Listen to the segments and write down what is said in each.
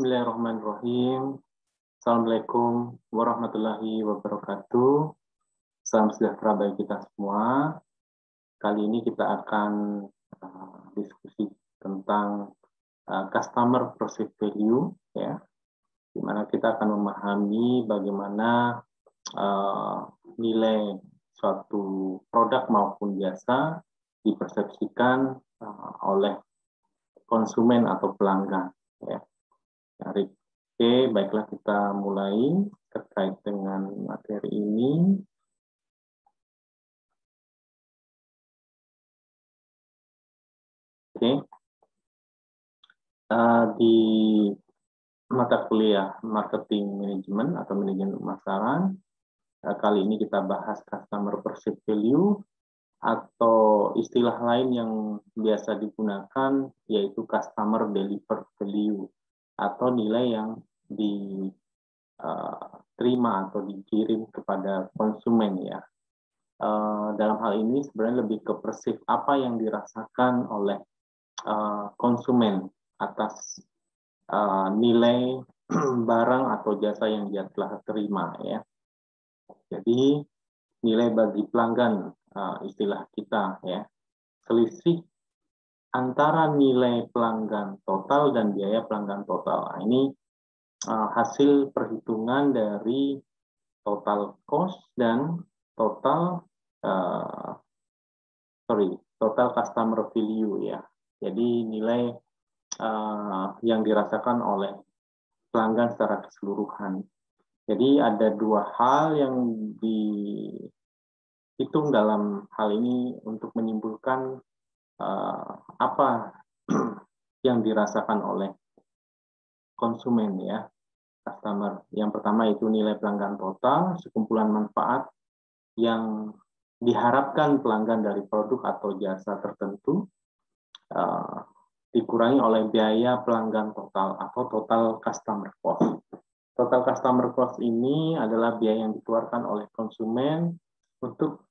Bismillahirrahmanirrahim. Assalamualaikum warahmatullahi wabarakatuh. Salam sejahtera bagi kita semua. Kali ini kita akan diskusi tentang customer perceived value, ya, di mana kita akan memahami bagaimana nilai suatu produk maupun jasa dipersepsikan oleh konsumen atau pelanggan, ya. Oke, baiklah kita mulai terkait dengan materi ini. Oke, di mata kuliah marketing management atau manajemen pemasaran, kali ini kita bahas customer perceived value atau istilah lain yang biasa digunakan yaitu customer delivered value atau nilai yang diterima atau dikirim kepada konsumen, ya. Dalam hal ini sebenarnya lebih ke persif apa yang dirasakan oleh konsumen atas nilai barang atau jasa yang dia telah terima, ya. Jadi nilai bagi pelanggan, istilah kita, ya, selisih antara nilai pelanggan total dan biaya pelanggan total. Nah, ini hasil perhitungan dari total cost dan total customer value, ya. Jadi nilai yang dirasakan oleh pelanggan secara keseluruhan. Jadi ada dua hal yang dihitung dalam hal ini untuk menyimpulkan apa yang dirasakan oleh konsumen, ya, customer. Yang pertama itu nilai pelanggan total, sekumpulan manfaat yang diharapkan pelanggan dari produk atau jasa tertentu, dikurangi oleh biaya pelanggan total atau total customer cost. Total customer cost ini adalah biaya yang dikeluarkan oleh konsumen untuk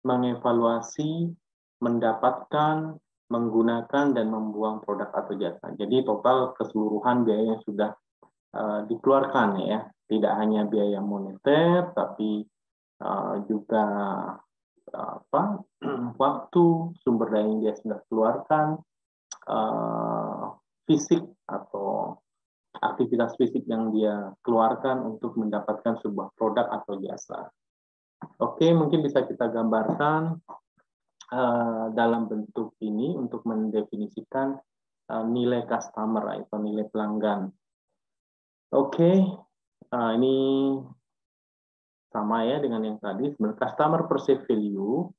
mengevaluasi, mendapatkan, menggunakan, dan membuang produk atau jasa. Jadi total keseluruhan biaya yang sudah dikeluarkan, ya. Tidak hanya biaya moneter, tapi juga waktu, sumber daya yang dia sudah keluarkan, fisik atau aktivitas fisik yang dia keluarkan untuk mendapatkan sebuah produk atau jasa. Oke, mungkin bisa kita gambarkan dalam bentuk ini untuk mendefinisikan nilai customer atau nilai pelanggan. Oke, ini sama ya dengan yang tadi. Customer perceived value,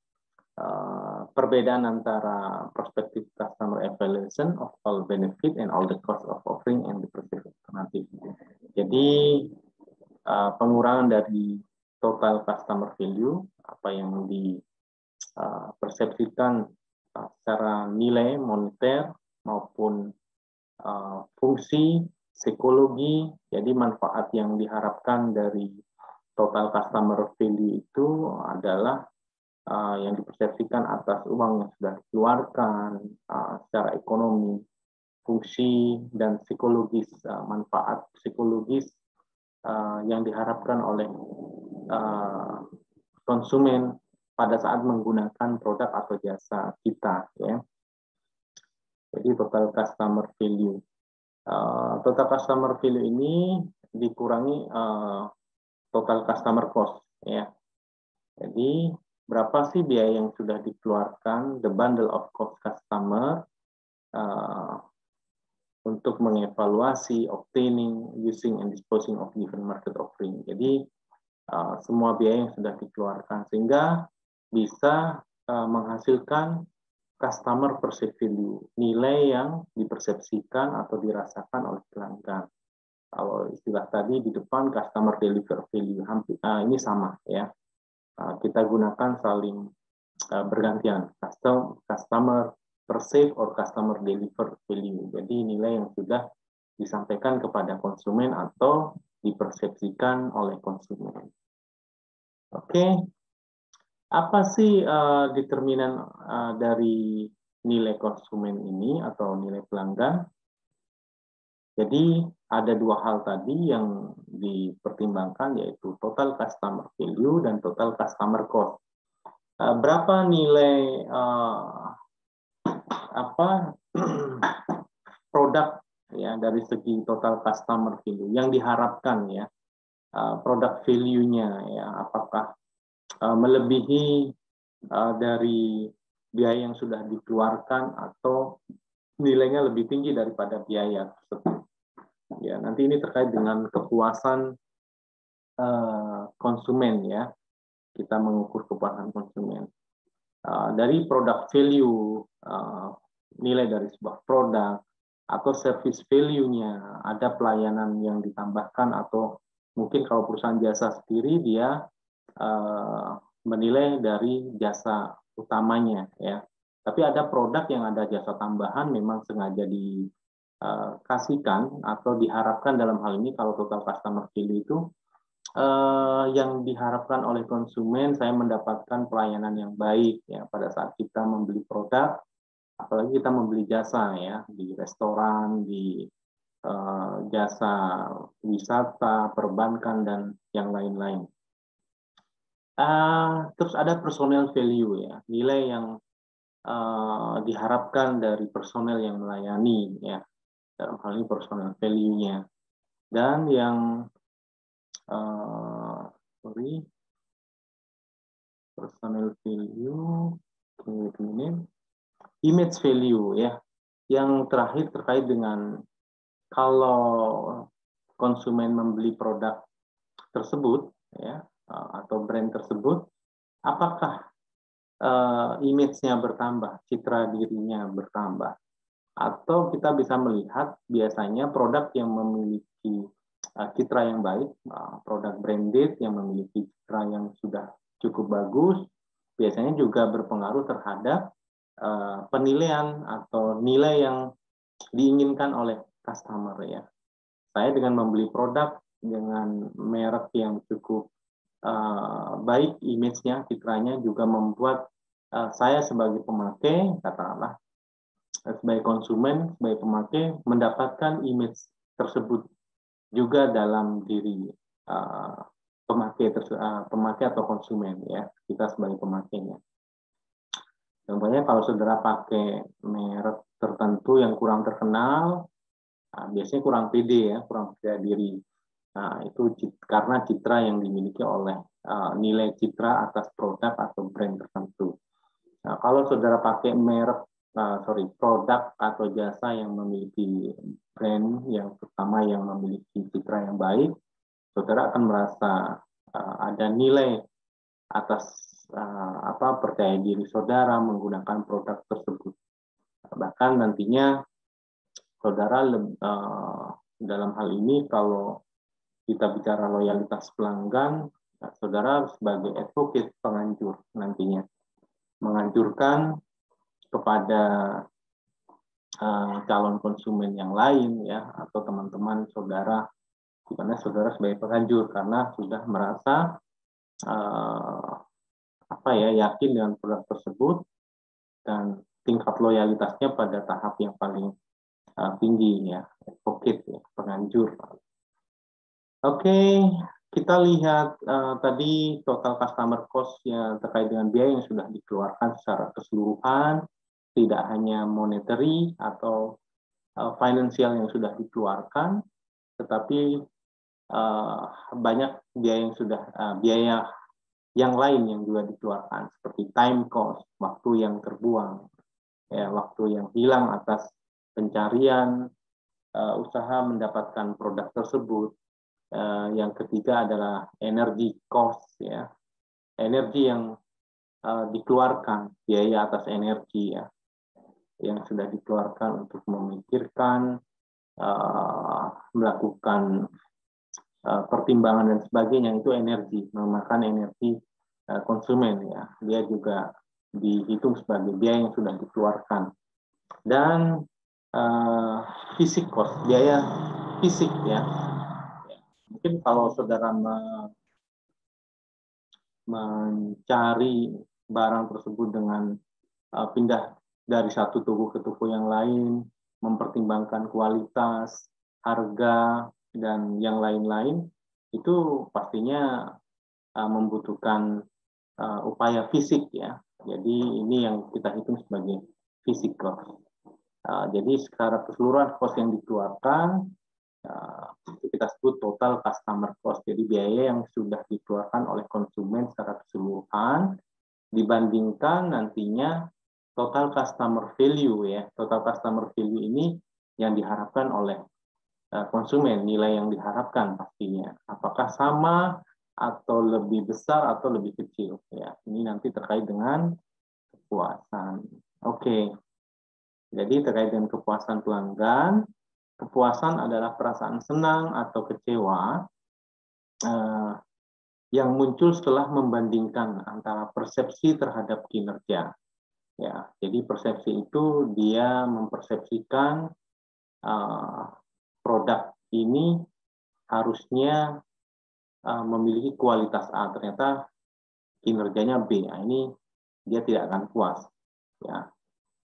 perbedaan antara perspektif customer evaluation of all benefit and all the cost of offering and the perceived alternative. Jadi pengurangan dari total customer value, apa yang dipersepsikan secara nilai moneter maupun fungsi psikologi. Jadi manfaat yang diharapkan dari total customer value itu adalah yang dipersepsikan atas uang yang sudah dikeluarkan secara ekonomi, fungsi dan psikologis, manfaat psikologis yang diharapkan oleh konsumen pada saat menggunakan produk atau jasa kita, ya. Jadi total customer value. Total customer value ini dikurangi total customer cost, ya. Jadi berapa sih biaya yang sudah dikeluarkan, the bundle of cost customer, untuk mengevaluasi, obtaining, using, and disposing of given market offering. Jadi semua biaya yang sudah dikeluarkan sehingga bisa menghasilkan customer perceived value, nilai yang dipersepsikan atau dirasakan oleh pelanggan. Kalau istilah tadi di depan customer delivered value, ini sama, ya. Kita gunakan saling bergantian, customer perceived or customer delivered value. Jadi nilai yang sudah disampaikan kepada konsumen atau dipersepsikan oleh konsumen. Oke, apa sih determinan dari nilai konsumen ini atau nilai pelanggan? Jadi ada dua hal tadi yang dipertimbangkan, yaitu total customer value dan total customer cost. Berapa nilai produk ya dari segi total customer value yang diharapkan ya, produk value-nya ya, apakah melebihi dari biaya yang sudah dikeluarkan atau nilainya lebih tinggi daripada biaya tersebut. Ya, nanti ini terkait dengan kepuasan konsumen ya. Kita mengukur kepuasan konsumen. Dari produk value, nilai dari sebuah produk atau service value-nya, ada pelayanan yang ditambahkan, atau mungkin kalau perusahaan jasa sendiri dia menilai dari jasa utamanya ya. Tapi ada produk yang ada jasa tambahan memang sengaja dikasihkan atau diharapkan dalam hal ini kalau total customer value itu yang diharapkan oleh konsumen, saya mendapatkan pelayanan yang baik ya pada saat kita membeli produk, apalagi kita membeli jasa ya di restoran, di jasa wisata, perbankan dan yang lain-lain. Terus ada personal value ya, nilai yang diharapkan dari personel yang melayani ya, dalam hal ini personal value-nya. Dan yang personal value, image value ya. Yang terakhir terkait dengan kalau konsumen membeli produk tersebut ya, atau brand tersebut, apakah image-nya bertambah, citra dirinya bertambah, atau kita bisa melihat biasanya produk yang memiliki citra yang baik, produk branded yang memiliki citra yang sudah cukup bagus, biasanya juga berpengaruh terhadap penilaian atau nilai yang diinginkan oleh customer ya. Saya dengan membeli produk dengan merek yang cukup baik image-nya, citranya juga membuat saya sebagai pemakai, katakanlah sebagai konsumen, sebagai pemakai mendapatkan image tersebut juga dalam diri pemakai atau konsumen ya, kita sebagai pemakainya. Contohnya kalau saudara pakai merek tertentu yang kurang terkenal, biasanya kurang pede ya, kurang percaya diri. Nah, itu karena citra yang dimiliki oleh nilai citra atas produk atau brand tertentu. Nah, kalau saudara pakai produk atau jasa yang memiliki brand yang pertama yang memiliki citra yang baik, saudara akan merasa ada nilai atas percaya diri saudara menggunakan produk tersebut. Bahkan nantinya saudara dalam hal ini kalau kita bicara loyalitas pelanggan, saudara sebagai advocate, penganjur nantinya menganjurkan kepada calon konsumen yang lain ya, atau teman-teman saudara, di mana saudara sebagai penganjur karena sudah merasa yakin dengan produk tersebut dan tingkat loyalitasnya pada tahap yang paling tinggi ya, advocate ya, penganjur. Oke, kita lihat tadi total customer cost yang terkait dengan biaya yang sudah dikeluarkan secara keseluruhan, tidak hanya monetary atau finansial yang sudah dikeluarkan, tetapi banyak biaya yang lain yang juga dikeluarkan, seperti time cost, waktu yang terbuang, ya, waktu yang hilang atas pencarian, usaha mendapatkan produk tersebut. Yang ketiga adalah energy cost, ya, energi yang dikeluarkan, biaya atas energi ya, yang sudah dikeluarkan untuk memikirkan, melakukan pertimbangan dan sebagainya, itu energi, memakan energi konsumen ya, dia juga dihitung sebagai biaya yang sudah dikeluarkan. Dan fisik cost, biaya fisik ya. Mungkin kalau saudara mencari barang tersebut dengan pindah dari satu toko ke toko yang lain, mempertimbangkan kualitas, harga, dan yang lain-lain, itu pastinya membutuhkan upaya fisik ya. Jadi ini yang kita hitung sebagai fisik cost. Jadi secara keseluruhan cost yang dikeluarkan itu kita sebut total customer cost. Jadi biaya yang sudah dikeluarkan oleh konsumen secara keseluruhan dibandingkan nantinya total customer value ya. Total customer value ini yang diharapkan oleh konsumen, nilai yang diharapkan pastinya. Apakah sama atau lebih besar atau lebih kecil ya. Ini nanti terkait dengan kepuasan. Oke. Jadi terkait dengan kepuasan pelanggan, kepuasan adalah perasaan senang atau kecewa yang muncul setelah membandingkan antara persepsi terhadap kinerja. Ya, jadi persepsi itu dia mempersepsikan produk ini harusnya memiliki kualitas A, ternyata kinerjanya B. Nah, ini dia tidak akan puas. Ya.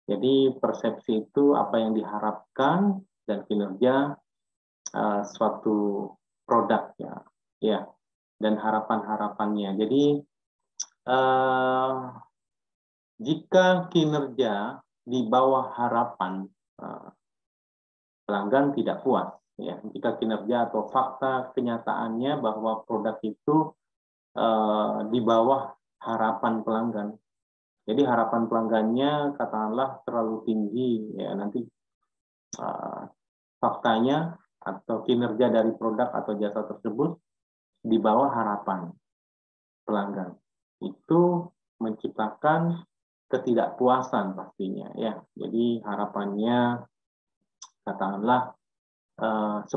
Jadi persepsi itu apa yang diharapkan dan kinerja suatu produk ya. Ya. Dan harapan-harapannya. Jadi jika kinerja di bawah harapan, pelanggan tidak puas. Ya, jika kinerja atau fakta kenyataannya bahwa produk itu di bawah harapan pelanggan. Jadi harapan pelanggannya katakanlah terlalu tinggi, ya nanti faktanya atau kinerja dari produk atau jasa tersebut di bawah harapan pelanggan. Itu menciptakan ketidakpuasan pastinya, ya. Jadi harapannya katakanlah 10,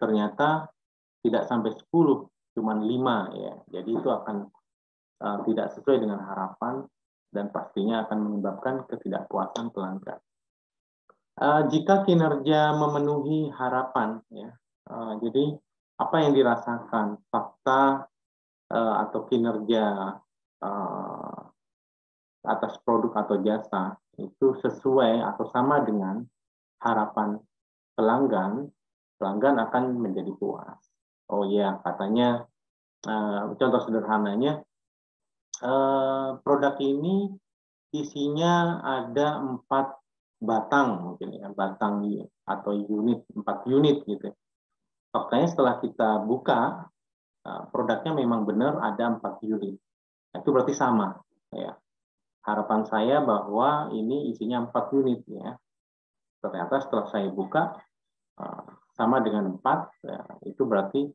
ternyata tidak sampai 10, cuman 5 ya. Jadi itu akan tidak sesuai dengan harapan dan pastinya akan menyebabkan ketidakpuasan pelanggan. Jika kinerja memenuhi harapan ya. Jadi apa yang dirasakan, fakta atau kinerja atas produk atau jasa itu sesuai atau sama dengan harapan pelanggan, pelanggan akan menjadi puas. Oh ya, katanya contoh sederhananya, produk ini isinya ada 4 batang mungkin ya, batang atau unit, 4 unit gitu. Faktanya setelah kita buka, produknya memang benar ada 4 unit. Itu berarti sama ya. Harapan saya bahwa ini isinya 4 unit ya. Ternyata setelah saya buka sama dengan 4, ya, itu berarti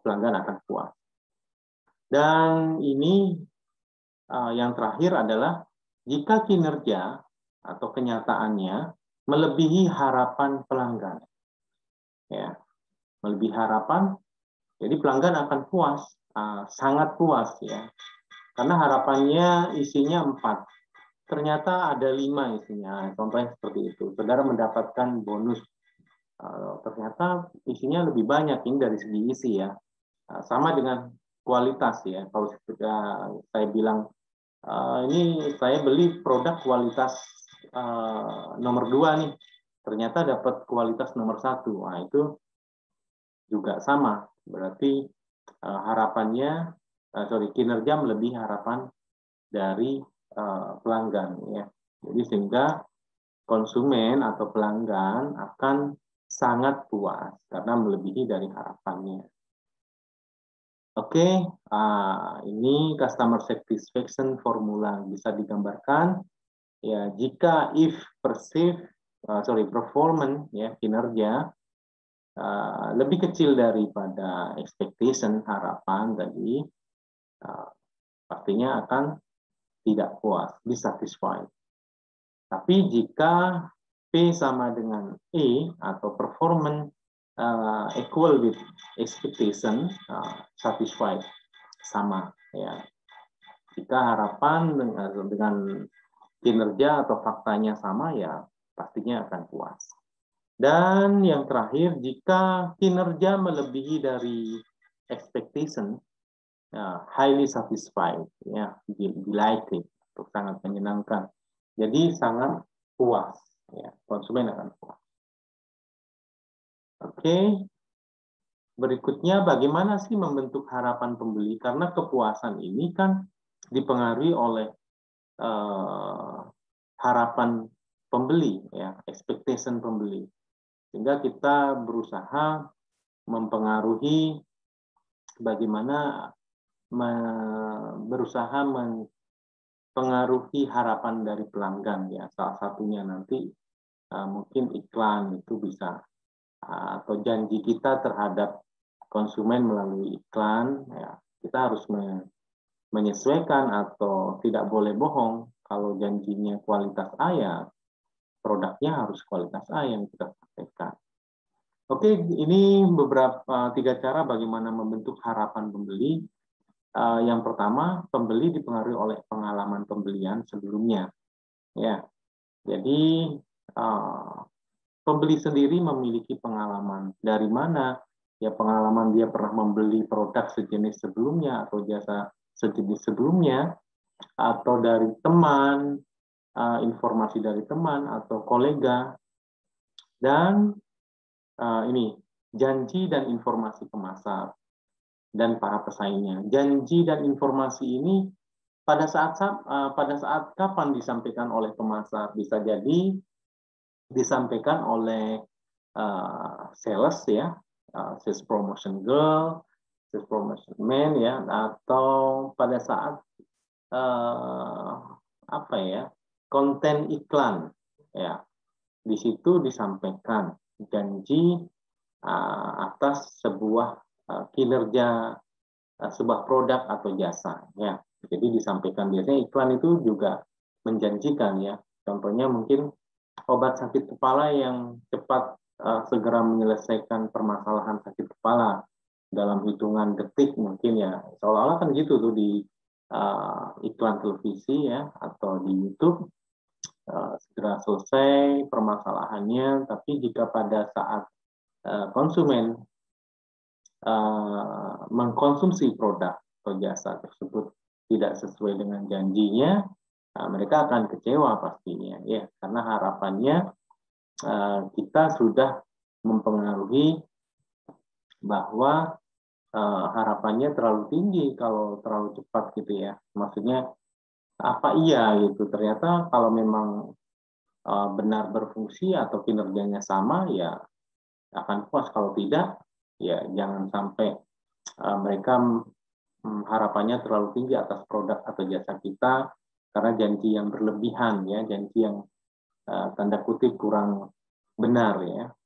pelanggan akan puas. Dan ini yang terakhir adalah jika kinerja atau kenyataannya melebihi harapan pelanggan. Ya, melebihi harapan, jadi pelanggan akan puas, sangat puas ya. Karena harapannya isinya 4. Ternyata ada 5 isinya. Contohnya seperti itu. Saudara mendapatkan bonus. Ternyata isinya lebih banyak ini dari segi isi ya. Sama dengan kualitas ya. Kalau saya bilang ini saya beli produk kualitas nomor 2 nih. Ternyata dapat kualitas nomor 1. Nah, itu juga sama. Berarti harapannya kinerja melebihi harapan dari pelanggan ya. Jadi sehingga konsumen atau pelanggan akan sangat puas karena melebihi dari harapannya. Oke, ini customer satisfaction formula bisa digambarkan ya. Jika if performance ya, kinerja lebih kecil daripada expectation, harapan tadi, pastinya akan tidak puas, dissatisfied. Tapi jika P sama dengan E atau performance equal with expectation, satisfied, sama ya. Jika harapan dengan kinerja atau faktanya sama ya pastinya akan puas. Dan yang terakhir, jika kinerja melebihi dari expectation, highly satisfied, ya, delighted, atau sangat menyenangkan. Jadi sangat puas, ya, konsumen akan puas. Oke, berikutnya bagaimana sih membentuk harapan pembeli? Karena kepuasan ini kan dipengaruhi oleh harapan pembeli, ya, expectation pembeli. Sehingga kita berusaha mempengaruhi bagaimana berusaha mempengaruhi harapan dari pelanggan, ya. Salah satunya nanti mungkin iklan itu bisa, atau janji kita terhadap konsumen melalui iklan, ya. Kita harus menyesuaikan atau tidak boleh bohong. Kalau janjinya kualitas A, ya produknya harus kualitas A yang kita sampaikan. Oke, ini beberapa 3 cara bagaimana membentuk harapan pembeli. Yang pertama, pembeli dipengaruhi oleh pengalaman pembelian sebelumnya. Ya, jadi pembeli sendiri memiliki pengalaman. Dari mana? Ya, pengalaman dia pernah membeli produk sejenis sebelumnya atau jasa sejenis sebelumnya, atau dari teman, informasi dari teman atau kolega, dan ini janji dan informasi pemasar dan para pesaingnya. Janji dan informasi ini pada saat kapan disampaikan oleh pemasar? Bisa jadi disampaikan oleh sales, ya, sales promotion girl, sales promotion man, ya, atau pada saat apa ya, konten iklan, ya. Di situ disampaikan janji atas sebuah kinerja sebuah produk atau jasa, ya. Jadi disampaikan, biasanya iklan itu juga menjanjikan, ya. Contohnya mungkin obat sakit kepala yang cepat segera menyelesaikan permasalahan sakit kepala dalam hitungan detik mungkin, ya. Seolah-olah kan gitu tuh di iklan televisi, ya, atau di YouTube. Segera selesai permasalahannya, tapi jika pada saat konsumen mengkonsumsi produk atau jasa tersebut tidak sesuai dengan janjinya, mereka akan kecewa pastinya, ya, karena harapannya kita sudah mempengaruhi bahwa harapannya terlalu tinggi kalau terlalu cepat, gitu ya. Maksudnya apa iya gitu, ternyata kalau memang benar berfungsi atau kinerjanya sama, ya akan puas. Kalau tidak, ya jangan sampai mereka harapannya terlalu tinggi atas produk atau jasa kita karena janji yang berlebihan, ya, janji yang tanda kutip kurang benar, ya.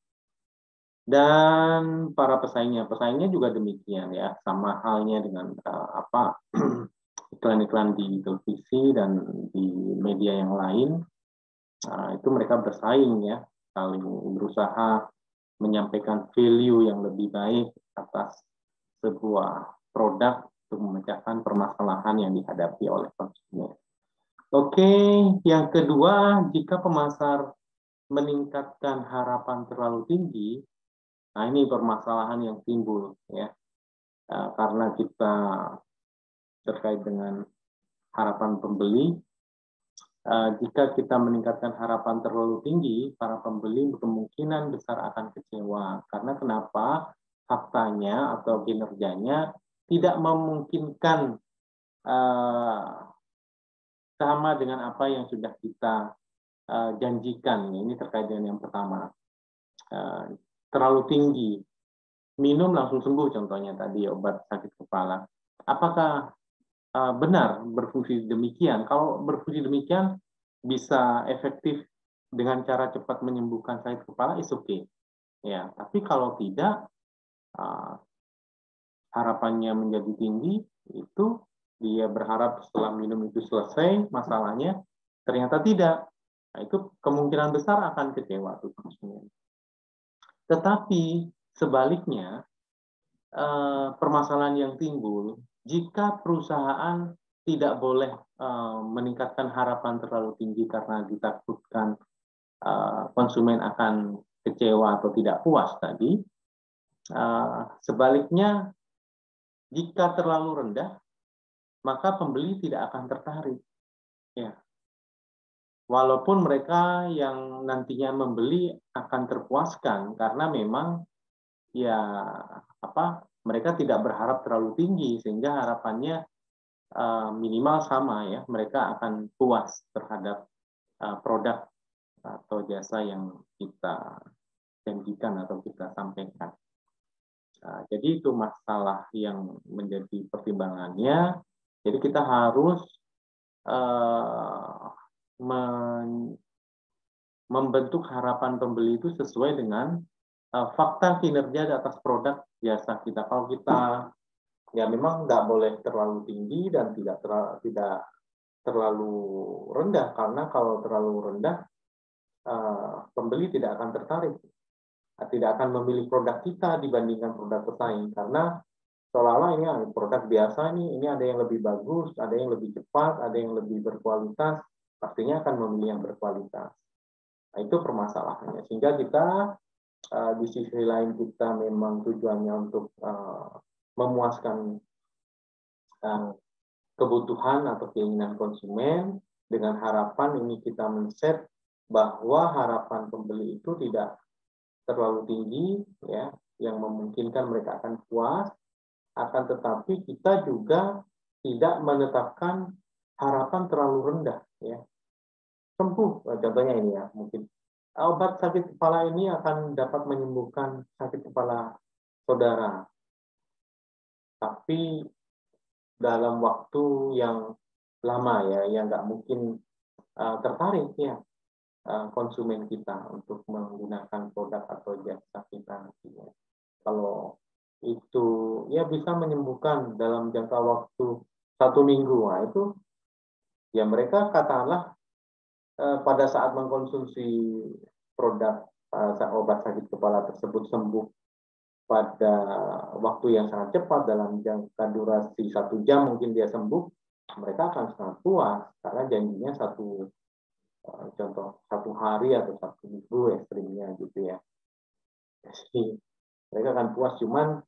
Dan para pesaingnya juga demikian, ya, sama halnya dengan iklan-iklan di televisi dan di media yang lain. Itu mereka bersaing, ya, saling berusaha menyampaikan value yang lebih baik atas sebuah produk untuk memecahkan permasalahan yang dihadapi oleh konsumen. Oke, yang kedua, jika pemasar meningkatkan harapan terlalu tinggi, nah ini permasalahan yang timbul, ya, karena kita terkait dengan harapan pembeli. Jika kita meningkatkan harapan terlalu tinggi, para pembeli kemungkinan besar akan kecewa. Karena kenapa? Faktanya atau kinerjanya tidak memungkinkan sama dengan apa yang sudah kita janjikan. Ini terkait dengan yang pertama. Terlalu tinggi. Minum langsung sembuh, contohnya tadi obat sakit kepala. Apakah benar berfungsi demikian? Kalau berfungsi demikian bisa efektif dengan cara cepat menyembuhkan sakit kepala, is okay. Ya, tapi kalau tidak, harapannya menjadi tinggi, itu dia berharap setelah minum itu selesai masalahnya, ternyata tidak. Nah, itu kemungkinan besar akan kecewa tuh konsumen. Tetapi sebaliknya, permasalahan yang timbul jika perusahaan tidak boleh meningkatkan harapan terlalu tinggi karena ditakutkan konsumen akan kecewa atau tidak puas tadi. Sebaliknya, jika terlalu rendah, maka pembeli tidak akan tertarik. Ya. Walaupun mereka yang nantinya membeli akan terpuaskan karena memang ya mereka tidak berharap terlalu tinggi sehingga harapannya minimal sama ya, mereka akan puas terhadap produk atau jasa yang kita janjikan atau kita sampaikan. Jadi itu masalah yang menjadi pertimbangannya. Jadi kita harus membentuk harapan pembeli itu sesuai dengan fakta kinerja di atas produk jasa kita. Kalau kita ya memang nggak boleh terlalu tinggi dan tidak terlalu rendah, karena kalau terlalu rendah pembeli tidak akan tertarik, tidak akan memilih produk kita dibandingkan produk pesaing, karena seolah-olah ini produk biasa ini ada yang lebih bagus, ada yang lebih cepat, ada yang lebih berkualitas, pastinya akan memilih yang berkualitas. Nah, itu permasalahannya. Sehingga kita di sisi lain kita memang tujuannya untuk memuaskan kebutuhan atau keinginan konsumen, dengan harapan ini kita men-set bahwa harapan pembeli itu tidak terlalu tinggi ya, yang memungkinkan mereka akan puas, akan tetapi kita juga tidak menetapkan harapan terlalu rendah ya. Sembuh, contohnya ini ya, mungkin obat sakit kepala ini akan dapat menyembuhkan sakit kepala saudara, tapi dalam waktu yang lama ya, yang nggak mungkin tertarik ya konsumen kita untuk menggunakan produk atau jasa kita nantinya. Kalau itu ya bisa menyembuhkan dalam jangka waktu 1 minggu, nah itu ya mereka katakanlah pada saat mengkonsumsi produk obat sakit kepala tersebut sembuh pada waktu yang sangat cepat, dalam jangka durasi 1 jam mungkin dia sembuh, mereka akan sangat puas karena janjinya contoh 1 hari atau 1 minggu ekstrimnya gitu ya. Jadi mereka akan puas, cuman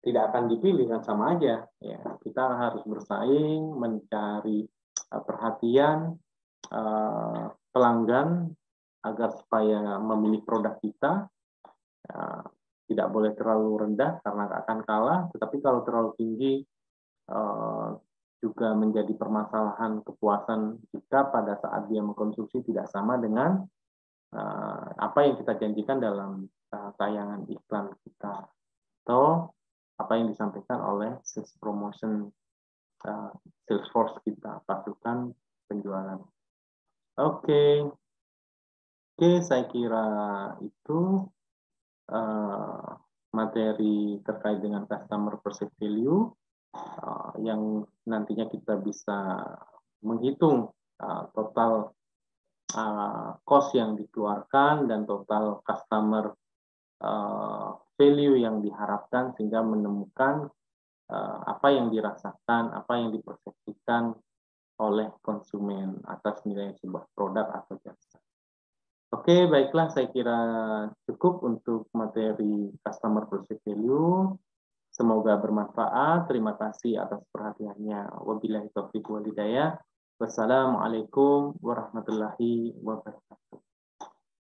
tidak akan dipilih kan, sama aja ya. Kita harus bersaing mencari perhatian pelanggan agar supaya memilih produk kita. Tidak boleh terlalu rendah karena akan kalah, tetapi kalau terlalu tinggi juga menjadi permasalahan kepuasan jika pada saat dia mengkonsumsi tidak sama dengan apa yang kita janjikan dalam tayangan iklan kita atau apa yang disampaikan oleh sales promotion sales force kita, pasukan penjualan. Oke, saya kira itu materi terkait dengan customer perceived value yang nantinya kita bisa menghitung total cost yang dikeluarkan dan total customer value yang diharapkan, sehingga menemukan apa yang dirasakan, apa yang dipersepsikan oleh konsumen atas nilai sebuah produk atau jasa. Oke, baiklah, saya kira cukup untuk materi customer perceived value. Semoga bermanfaat. Terima kasih atas perhatiannya. Wabillahi taufiq wal hidayah. Wassalamualaikum warahmatullahi wabarakatuh.